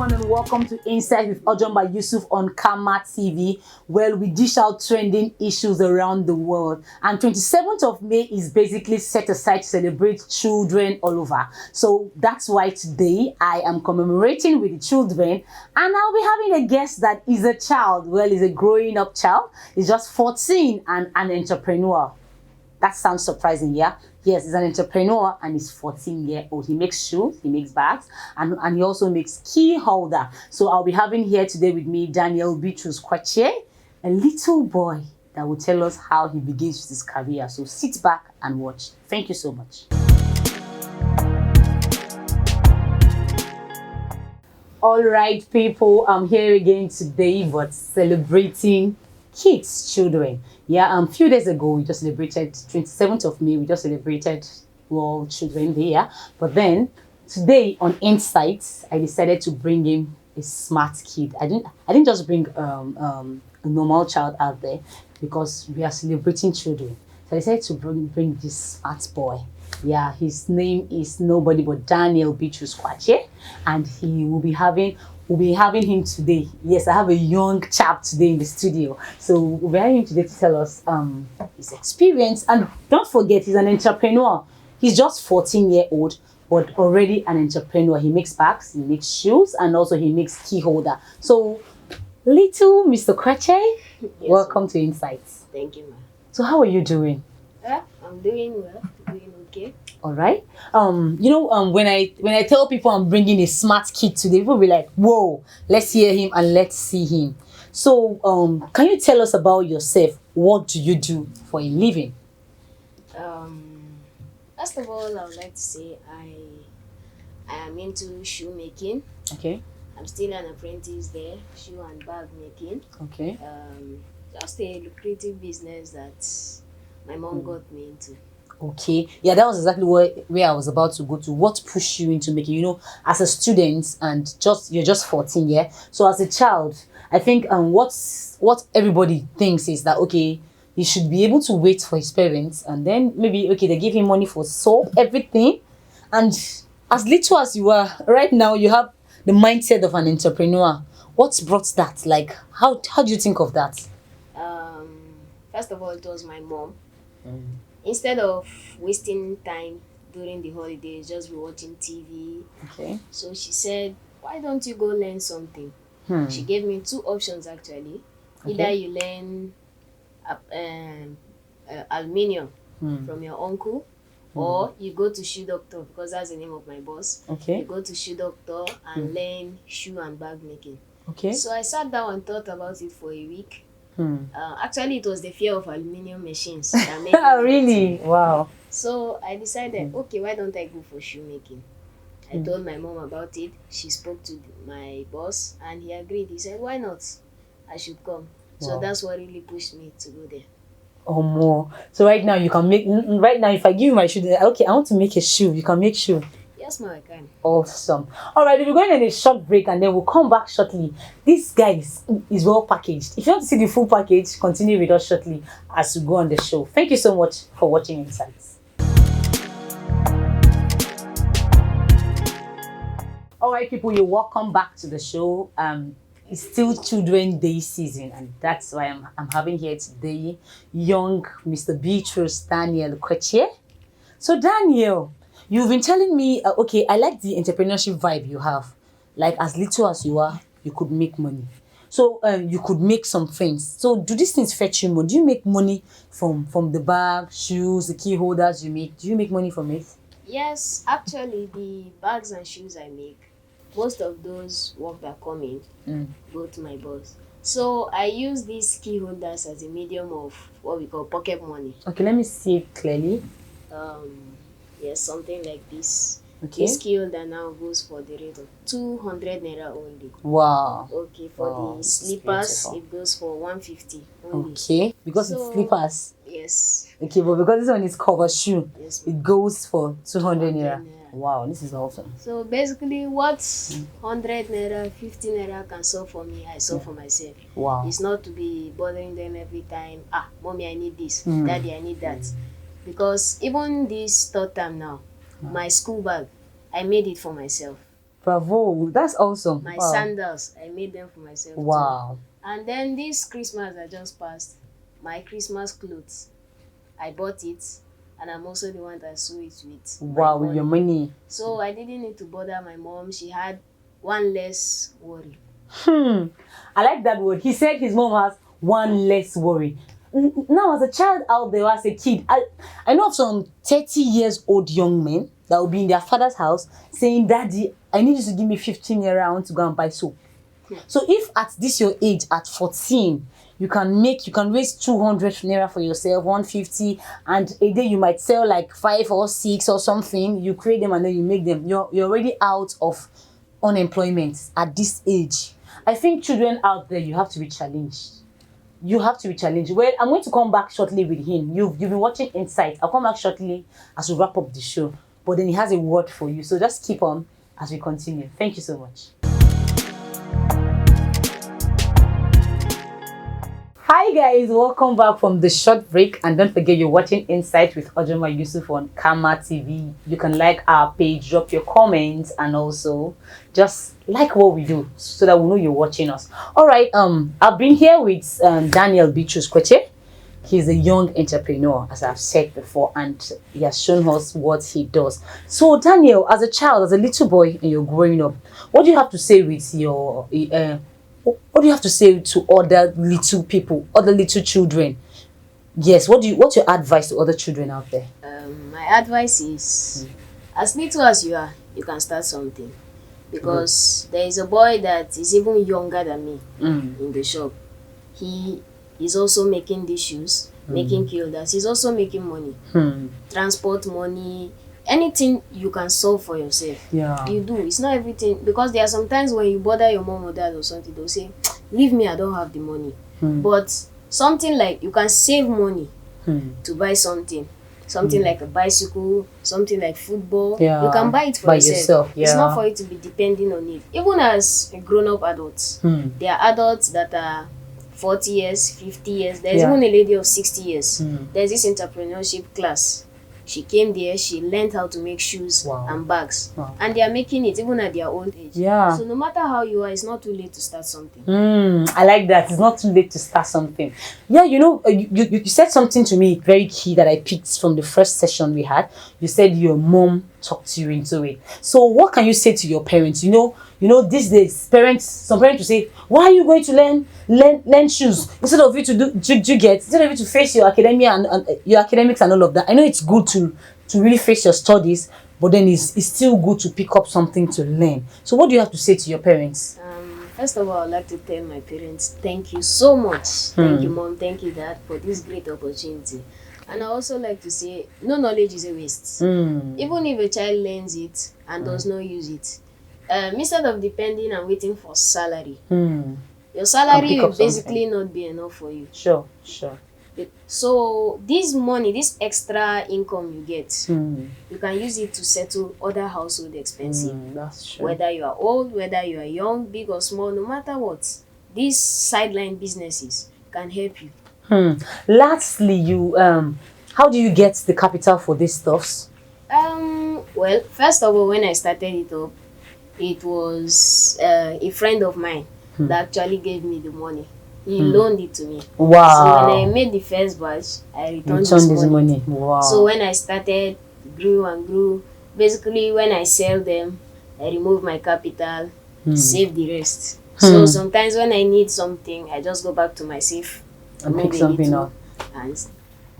everyone, and welcome to Insight with Ojomba Yusuf on Kama TV, where we dish out trending issues around the world. And 27th of May is basically set aside to celebrate children all over. So that's why today I am commemorating with the children, and I'll be having a guest that is a child. Well, he's a growing up child. He's just 14 and an entrepreneur. That sounds surprising, yeah? Yes, he's an entrepreneur and he's 14-year-old. He makes shoes, he makes bags, and he also makes key holder. So I'll be having here today with me Daniel Bitrus Kwache, a little boy that will tell us how he begins his career. So sit back and watch. Thank you so much. All right, people, I'm here again today, but celebrating kids, children. Yeah, a few days ago, we just celebrated 27th of May. We just celebrated World Children Day. Yeah? But then today on Insights, I decided to bring in a smart kid. I didn't just bring a normal child out there because we are celebrating children. So I decided to bring this smart boy. Yeah, his name is nobody but Daniel Bitrus Kwache, and we'll be having him today. Yes, I have a young chap today in the studio. So we'll be having him today to tell us his experience. And don't forget, he's an entrepreneur. He's just 14-year-old, but already an entrepreneur. He makes bags, he makes shoes, and also he makes key holder. So, little Mr. Kwache, yes, welcome to Insights. Thank you, ma'am. So how are you doing? I'm doing well, doing okay. All right. When I tell people I'm bringing a smart kid today, people will be like, "Whoa, let's hear him and let's see him." So, can you tell us about yourself? What do you do for a living? First of all, I would like to say I am into shoemaking. Okay. I'm still an apprentice there, shoe and bag making. Okay. Just a lucrative business that my mom got me into. Okay. Yeah, that was exactly where I was about to go to. What pushed you into making? You know, as a student and you're just 14, yeah. So as a child, I think what everybody thinks is that okay, he should be able to wait for his parents, and then maybe okay, they give him money for soap, everything. And as little as you are right now, you have the mindset of an entrepreneur. What's brought that? Like, how do you think of that? First of all, it was my mom. Instead of wasting time during the holidays, just be watching TV. Okay. So she said, why don't you go learn something? She gave me two options actually. Okay. Either you learn aluminium from your uncle, or you go to shoe doctor, because that's the name of my boss. Okay. You go to shoe doctor and learn shoe and bag making. Okay. So I sat down and thought about it for a week. Actually, it was the fear of aluminium machines that made me Really? Wow. So I decided, okay, why don't I go for shoemaking? I told my mom about it. She spoke to my boss and he agreed. He said, why not? I should come. So that's what really pushed me to go there. Or more. So right now you can make. Right now, if I give you my shoe, okay, I want to make a shoe. You can make shoe. Yes, ma'am, I can. Awesome. All right, we're going on a short break and then we'll come back shortly. This guy is well packaged. If you want to see the full package, continue with us shortly as we go on the show. Thank you so much for watching Insights. All right, people, you're welcome back to the show. It's still Children's Day season, and that's why I'm having here today young Mr. Bitrus Daniel Kwache. So Daniel, you've been telling me, okay, I like the entrepreneurship vibe you have. Like as little as you are, you could make money. So you could make some things. So do these things fetch you money? Do you make money from the bag, shoes, the key holders you make? Do you make money from it? Yes, actually, the bags and shoes I make, most of those work that come in go to my boss. So I use these key holders as a medium of what we call pocket money. Okay, let me see it clearly. Yes, something like this. Okay. This key holder now goes for the rate of 200 naira only. Wow. Okay, for the slippers, beautiful. it goes for 150 only. Okay, because it's slippers. Yes. Okay, but because this one is cover shoe, Yes. it goes for 200 naira. 200 naira. Wow, this is awesome. So basically, what 100 naira, 50 naira can solve for me, I solve for myself. Wow. It's not to be bothering them every time. Mommy, I need this. Daddy, I need that. Because even this third time now, my school bag, I made it for myself. Bravo. That's awesome. My Wow. sandals, I made them for myself too. Wow. And then this Christmas that just passed, my Christmas clothes, I bought it, and I'm also the one that sew it with my Wow, with your money. money. So I didn't need to bother my mom. She had one less worry. I like that word. He said his mom has one less worry. Now, as a child out there, as a kid, I know of some 30 years old young men that will be in their father's house saying, Daddy, I need you to give me 15 naira. I want to go and buy soap. So if at this your age, at 14, you can raise 200 naira for yourself, 150, and a day you might sell like 5 or 6 or something, you create them and then you make them. You're already out of unemployment at this age. I think children out there, you have to be challenged. You have to be challenged. Well, I'm going to come back shortly with him. You've been watching Insight. I'll come back shortly as we wrap up the show. But then he has a word for you. So just keep on as we continue. Thank you so much. Hi guys, welcome back from the short break, and don't forget you're watching Insight with Ojoma Yusuf on Kama TV. You can like our page, drop your comments, and also just like what we do so that we know you're watching us. All right, I've been here with Daniel Bitrus Kweche. He's a young entrepreneur, as I've said before, and he has shown us what he does. So Daniel, as a child, as a little boy, and you're growing up, what do you have to say with your what do you have to say to other little people, other little children? Yes, what's your advice to other children out there? My advice is, as little as you are, you can start something. Because there is a boy that is even younger than me in the shop. He is also making these shoes, making clothes. He's also making money, transport money. Anything you can solve for yourself, you do. It's not everything, because there are sometimes when you bother your mom or dad or something, they'll say, leave me, I don't have the money. But something like you can save money to buy something like a bicycle, something like football, you can buy it for yourself. It's not for you to be depending on it. Even as a grown-up adults, there are adults that are 40 years, 50 years. There's even a lady of 60 years. There's this entrepreneurship class. She came there, she learned how to make shoes and bags. And they are making it even at their old age. So no matter how you are, it's not too late to start something. I like that. It's not too late to start something. Yeah, you know, you said something to me very key that I picked from the first session we had. You said your mom talked you into it. So what can you say to your parents? You know, these days, some parents will say, why are you going to learn shoes instead of you to instead of you to face your academia and your academics and all of that? I know it's good to really face your studies, but then it's still good to pick up something to learn. So what do you have to say to your parents? First of all, I'd like to tell my parents, thank you so much. Thank you, Mom. Thank you, Dad, for this great opportunity. And I also like to say, no knowledge is a waste. Even if a child learns it and does not use it, instead of depending and waiting for salary, your salary will basically not be enough for you. Sure. So this money, this extra income you get, you can use it to settle other household expenses. That's true. Whether you are old, whether you are young, big or small, no matter what, these sideline businesses can help you. Lastly, how do you get the capital for these stuffs? Well, first of all, when I started it up, it was a friend of mine that actually gave me the money. He loaned it to me. Wow. So when I made the first batch, I returned this money. Wow. So when I started, it grew and grew. Basically, when I sell them, I remove my capital, save the rest. So sometimes when I need something, I just go back to my safe and pick something up. And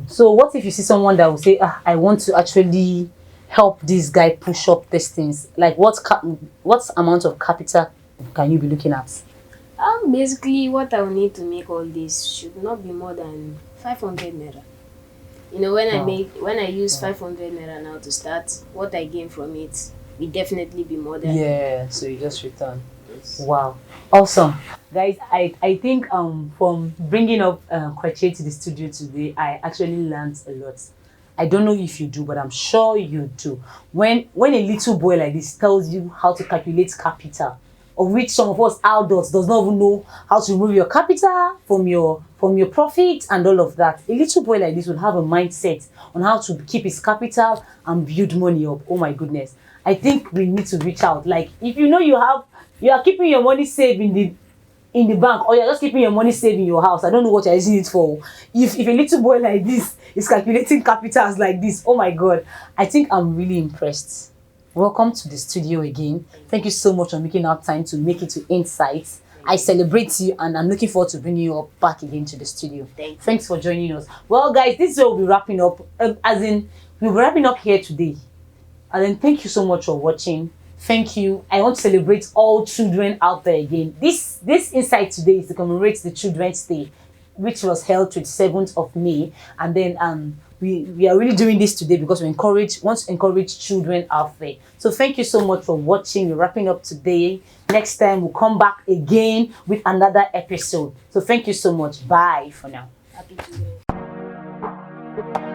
so what if you see someone that will say, I want to actually help this guy push up these things? Like what amount of capital can you be looking at? Basically, what I will need to make all this should not be more than 500 naira. You know, when I use 500 naira now to start, what I gain from it will definitely be more than. Yeah, so you just return. Yes. Wow, awesome, guys. I think from bringing up Kweche to the studio today, I actually learned a lot. I don't know if you do, but I'm sure you do. When a little boy like this tells you how to calculate capital, of which some of us adults does not even know how to remove your capital from your profit and all of that. A little boy like this will have a mindset on how to keep his capital and build money up. Oh my goodness. I think we need to reach out. Like if you know you are keeping your money safe in the bank, or you're just keeping your money safe in your house, I don't know what you're using it for. If a little boy like this is calculating capitals like this, oh my god, I think I'm really impressed. Welcome to the studio again. Thank you so much for making out time to make it to Insights. I celebrate you, and I'm looking forward to bringing you up back again to the studio. Thanks for joining us. Well, guys, this is where we'll be wrapping up. We'll be wrapping up here today. And then thank you so much for watching. Thank you. I want to celebrate all children out there again. This Insight today is to commemorate the Children's Day, which was held 27th of May. And then we are really doing this today because want to encourage children out there. So thank you so much for watching. We're wrapping up today. Next time we'll come back again with another episode. So thank you so much. Bye for now. Happy Children's Day.